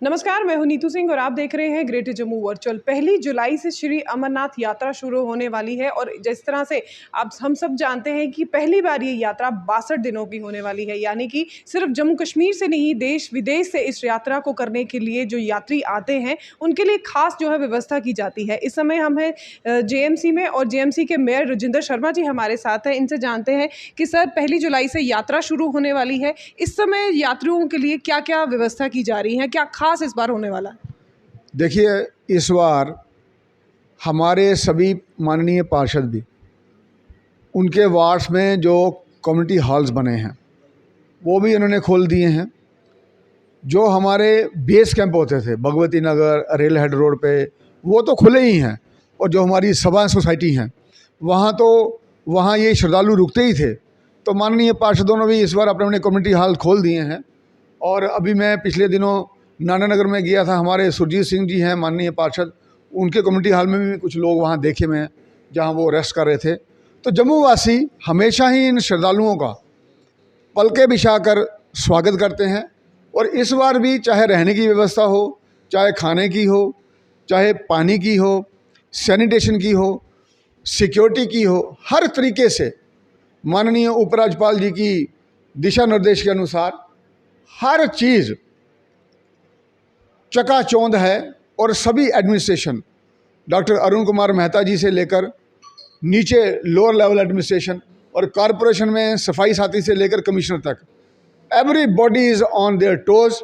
नमस्कार, मैं हूं नीतू सिंह और आप देख रहे हैं ग्रेटर जम्मू वर्चुअल। 1 जुलाई से श्री अमरनाथ यात्रा शुरू होने वाली है और जिस तरह से आप हम सब जानते हैं कि पहली बार ये यात्रा 62 दिनों की होने वाली है, यानी कि सिर्फ जम्मू कश्मीर से नहीं, देश विदेश से इस यात्रा को करने के लिए जो यात्री आते हैं उनके लिए खास जो है व्यवस्था की जाती है। इस समय हम हैं जेएमसी में और जेएमसी के मेयर राजिंदर शर्मा जी हमारे साथ हैं। इनसे जानते हैं कि सर, 1 जुलाई से यात्रा शुरू होने वाली है, इस समय यात्रियों के लिए क्या क्या व्यवस्था की जा रही है, क्या खास इस बार होने वाला है? देखिए, इस बार हमारे सभी माननीय पार्षद भी उनके वार्ड्स में जो कम्युनिटी हॉल्स बने हैं वो भी इन्होंने खोल दिए हैं। जो हमारे बेस कैंप होते थे Bhagwati Nagar rail head road पे, वो तो खुले ही हैं। और जो हमारी सभा सोसाइटी हैं वहाँ ये श्रद्धालु रुकते ही थे। तो माननीय पार्षदों ने भी इस बार अपने अपने कम्युनिटी हॉल खोल दिए हैं। और अभी मैं पिछले दिनों नाना नगर में गया था, हमारे सुरजीत सिंह जी हैं माननीय पार्षद, उनके कम्युनिटी हॉल में भी कुछ लोग वहाँ देखे मैं, जहाँ वो रेस्ट कर रहे थे। तो जम्मू वासी हमेशा ही इन श्रद्धालुओं का पलके बिछाकर स्वागत करते हैं। और इस बार भी चाहे रहने की व्यवस्था हो, चाहे खाने की हो, चाहे पानी की हो, सैनिटेशन की हो, सिक्योरिटी की हो, हर तरीके से माननीय उपराज्यपाल जी की दिशा निर्देश के अनुसार हर चीज़ चकाचौंध है। और सभी एडमिनिस्ट्रेशन डॉक्टर अरुण कुमार मेहता जी से लेकर नीचे लोअर लेवल एडमिनिस्ट्रेशन और कॉरपोरेशन में सफाई साथी से लेकर कमिश्नर तक, everybody is on their toes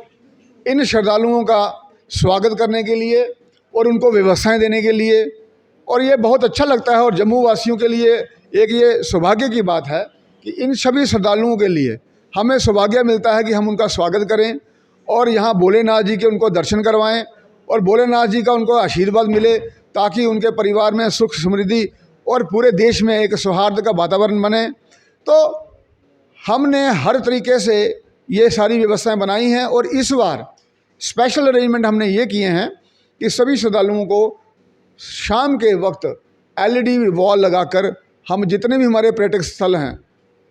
इन श्रद्धालुओं का स्वागत करने के लिए और उनको व्यवस्थाएं देने के लिए। और ये बहुत अच्छा लगता है। और जम्मू वासियों के लिए एक ये सौभाग्य की बात है कि इन सभी श्रद्धालुओं के लिए हमें सौभाग्य मिलता है कि हम उनका स्वागत करें और यहाँ भोलेनाथ जी के उनको दर्शन करवाएं और भोलेनाथ जी का उनको आशीर्वाद मिले, ताकि उनके परिवार में सुख समृद्धि और पूरे देश में एक सौहार्द का वातावरण बने। तो हमने हर तरीके से ये सारी व्यवस्थाएं बनाई हैं। और इस बार स्पेशल अरेंजमेंट हमने ये किए हैं कि सभी श्रद्धालुओं को शाम के वक्त LED वॉल लगाकर हम जितने भी हमारे पर्यटक स्थल हैं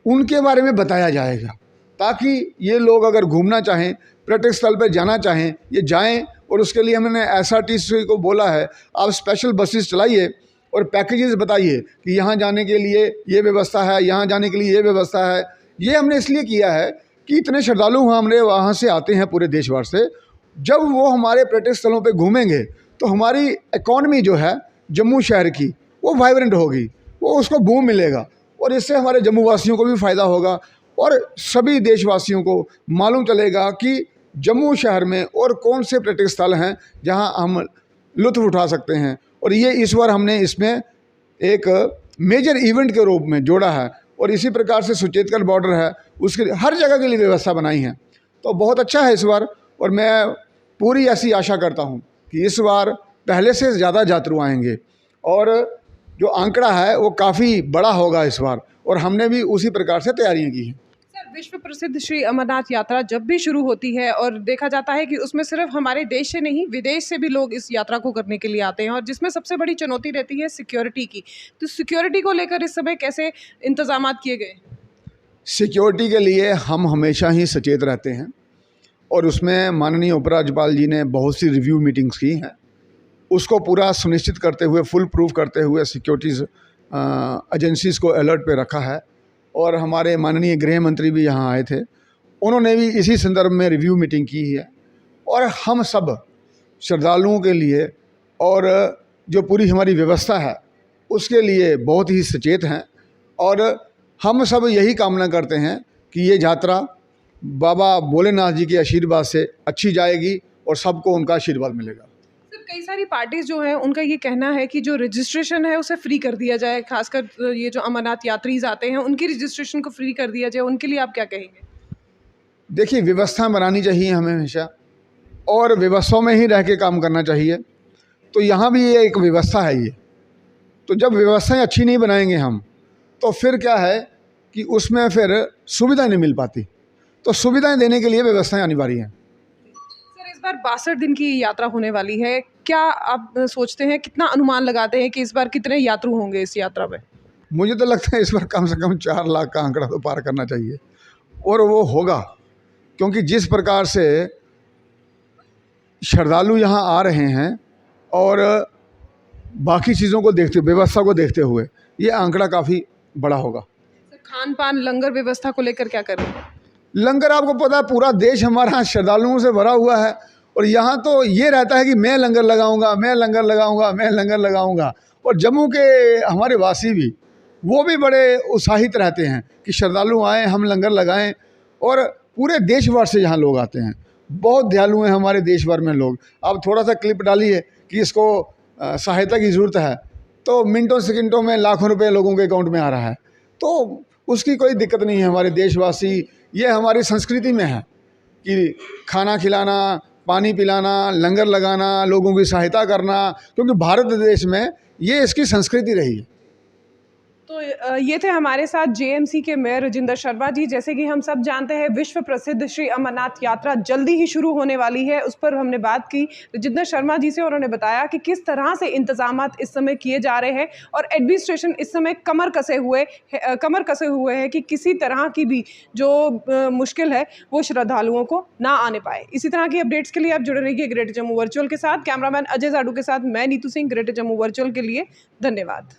उनके बारे में बताया जाएगा, ताकि ये लोग अगर घूमना चाहें, पर्यटक स्थल पर जाना चाहें, ये जाएं। और उसके लिए हमने SRTC को बोला है, आप स्पेशल बसेस चलाइए और पैकेजेस बताइए कि यहाँ जाने के लिए ये व्यवस्था है, यहाँ जाने के लिए ये व्यवस्था है। ये हमने इसलिए किया है कि इतने श्रद्धालु हमारे वहाँ से आते हैं पूरे देश भर से, जब वो हमारे पर्यटक स्थलों पे घूमेंगे तो हमारी इकॉनमी जो है जम्मू शहर की वो वाइब्रेंट होगी, वो उसको बूम मिलेगा और इससे हमारे जम्मू वासियों को भी फ़ायदा होगा और सभी देशवासियों को मालूम चलेगा कि जम्मू शहर में और कौन से पर्यटक स्थल हैं जहां हम लुत्फ़ उठा सकते हैं। और ये इस बार हमने इसमें एक मेजर इवेंट के रूप में जोड़ा है। और इसी प्रकार से सुचेतगढ़ बॉर्डर है, उसके हर जगह के लिए व्यवस्था बनाई है। तो बहुत अच्छा है इस बार। और मैं पूरी ऐसी आशा करता हूँ कि इस बार पहले से ज़्यादा यात्रु आएंगे और जो आंकड़ा है वो काफ़ी बड़ा होगा इस बार। और हमने भी उसी प्रकार से तैयारियां की हैं। सर, विश्व प्रसिद्ध श्री अमरनाथ यात्रा जब भी शुरू होती है और देखा जाता है कि उसमें सिर्फ हमारे देश से नहीं, विदेश से भी लोग इस यात्रा को करने के लिए आते हैं और जिसमें सबसे बड़ी चुनौती रहती है सिक्योरिटी की। तो सिक्योरिटी को लेकर इस समय कैसे इंतजामात किए गए? सिक्योरिटी के लिए हम हमेशा ही सचेत रहते हैं और उसमें माननीय उपराज्यपाल जी ने बहुत सी रिव्यू मीटिंग्स की हैं। उसको पूरा सुनिश्चित करते हुए, फुल प्रूफ करते हुए सिक्योरिटीज़ एजेंसीज़ को अलर्ट पे रखा है। और हमारे माननीय गृह मंत्री भी यहाँ आए थे, उन्होंने भी इसी संदर्भ में रिव्यू मीटिंग की है। और हम सब श्रद्धालुओं के लिए और जो पूरी हमारी व्यवस्था है उसके लिए बहुत ही सचेत हैं। और हम सब यही कामना करते हैं कि ये यात्रा बाबा भोलेनाथ जी के आशीर्वाद से अच्छी जाएगी और सबको उनका आशीर्वाद मिलेगा। कई सारी पार्टीज जो हैं उनका ये कहना है कि जो रजिस्ट्रेशन है उसे फ्री कर दिया जाए, खासकर ये जो अमरनाथ यात्रीज आते हैं उनकी रजिस्ट्रेशन को फ्री कर दिया जाए, उनके लिए आप क्या कहेंगे? देखिए, व्यवस्था बनानी चाहिए हमें हमेशा और व्यवस्था में ही रह के काम करना चाहिए। तो यहाँ भी ये एक व्यवस्था है ये। तो जब व्यवस्थाएं अच्छी नहीं बनाएंगे हम, तो फिर क्या है कि उसमें फिर सुविधाएं नहीं मिल पाती। तो सुविधाएं देने के लिए व्यवस्थाएं अनिवार्य हैं। सर, इस बार 62 दिन की यात्रा होने वाली है, क्या आप सोचते हैं, कितना अनुमान लगाते हैं कि इस बार कितने यात्रु होंगे इस यात्रा में? मुझे तो लगता है इस बार कम से कम 4 लाख का आंकड़ा तो पार करना चाहिए और वो होगा, क्योंकि जिस प्रकार से श्रद्धालु यहाँ आ रहे हैं और बाकी चीज़ों को देखते, व्यवस्था को देखते हुए ये आंकड़ा काफ़ी बड़ा होगा। खान पान लंगर व्यवस्था को लेकर क्या करें? लंगर आपको पता है पूरा देश हमारा श्रद्धालुओं से भरा हुआ है और यहाँ तो ये रहता है कि मैं लंगर लगाऊंगा, मैं लंगर लगाऊंगा, मैं लंगर लगाऊंगा। और जम्मू के हमारे वासी भी, वो भी बड़े उत्साहित रहते हैं कि श्रद्धालु आएँ, हम लंगर लगाएं। और पूरे देश भर से यहाँ लोग आते हैं, बहुत दयालु हैं हमारे देश भर में लोग। आप थोड़ा सा क्लिप डालिए कि इसको सहायता की ज़रूरत है, तो मिनटों सेकंडों में लाखों रुपए लोगों के अकाउंट में आ रहा है, तो उसकी कोई दिक्कत नहीं है। हमारे देशवासी, ये हमारी संस्कृति में है कि खाना खिलाना, पानी पिलाना, लंगर लगाना, लोगों की सहायता करना, क्योंकि भारत देश में ये इसकी संस्कृति रही है। तो ये थे हमारे साथ जेएमसी के मेयर राजिंदर शर्मा जी। जैसे कि हम सब जानते हैं, विश्व प्रसिद्ध श्री अमरनाथ यात्रा जल्दी ही शुरू होने वाली है, उस पर हमने बात की राजिंदर शर्मा जी से। उन्होंने बताया कि किस तरह से इंतजामात इस समय किए जा रहे हैं और एडमिनिस्ट्रेशन इस समय कमर कसे हुए है कि किसी तरह की भी जो मुश्किल है वो श्रद्धालुओं को ना आने पाए। इसी तरह की अपडेट्स के लिए आप जुड़े रहिए ग्रेटर जम्मू वर्चुअल के साथ। कैमरामैन अजय जाडू के साथ मैं नीतू सिंह, ग्रेटर जम्मू वर्चुअल के लिए धन्यवाद।